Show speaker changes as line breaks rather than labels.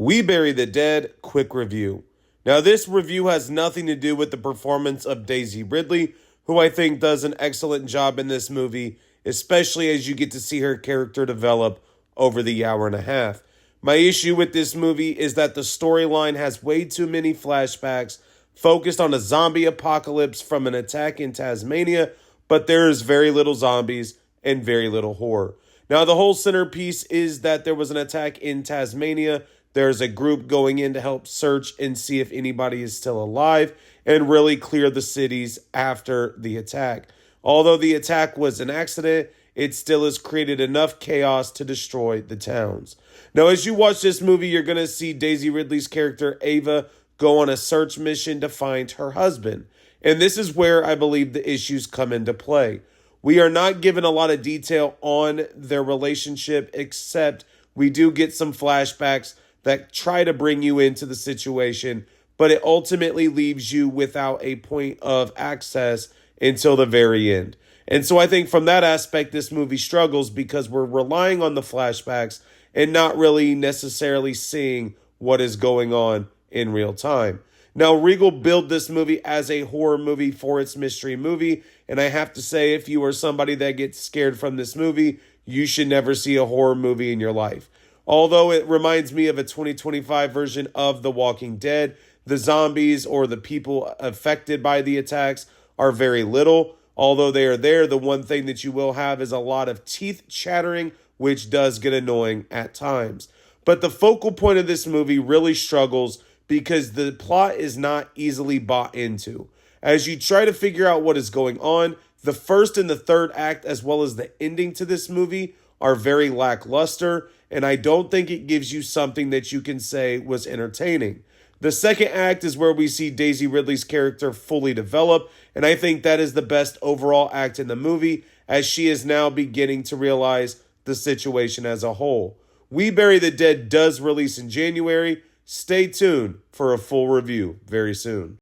We Bury the Dead quick review. Now, this review has nothing to do with the performance of Daisy Ridley, who I think does an excellent job in this movie, especially as you get to see her character develop over the hour and a half. My issue with this movie is that the storyline has way too many flashbacks focused on a zombie apocalypse from an attack in Tasmania, but there is very little zombies and very little horror. Now, the whole centerpiece is that there was an attack in Tasmania. There's a group going in to help search and see if anybody is still alive and really clear the cities after the attack. Although the attack was an accident, it still has created enough chaos to destroy the towns. Now, as you watch this movie, you're going to see Daisy Ridley's character, Ava, go on a search mission to find her husband. And this is where I believe the issues come into play. We are not given a lot of detail on their relationship, except we do get some flashbacks that try to bring you into the situation, but it ultimately leaves you without a point of access until the very end. And so I think from that aspect, this movie struggles because we're relying on the flashbacks and not really necessarily seeing what is going on in real time. Now, Regal billed this movie as a horror movie for its mystery movie, and I have to say, if you are somebody that gets scared from this movie, you should never see a horror movie in your life. Although it reminds me of a 2025 version of The Walking Dead, the zombies or the people affected by the attacks are very little. Although they are there, the one thing that you will have is a lot of teeth chattering, which does get annoying at times. But the focal point of this movie really struggles because the plot is not easily bought into. As you try to figure out what is going on, the first and the third act, as well as the ending to this movie, are very lackluster, and I don't think it gives you something that you can say was entertaining. The second act is where we see Daisy Ridley's character fully develop, and I think that is the best overall act in the movie, as she is now beginning to realize the situation as a whole. We Bury the Dead does release in January. Stay tuned for a full review very soon.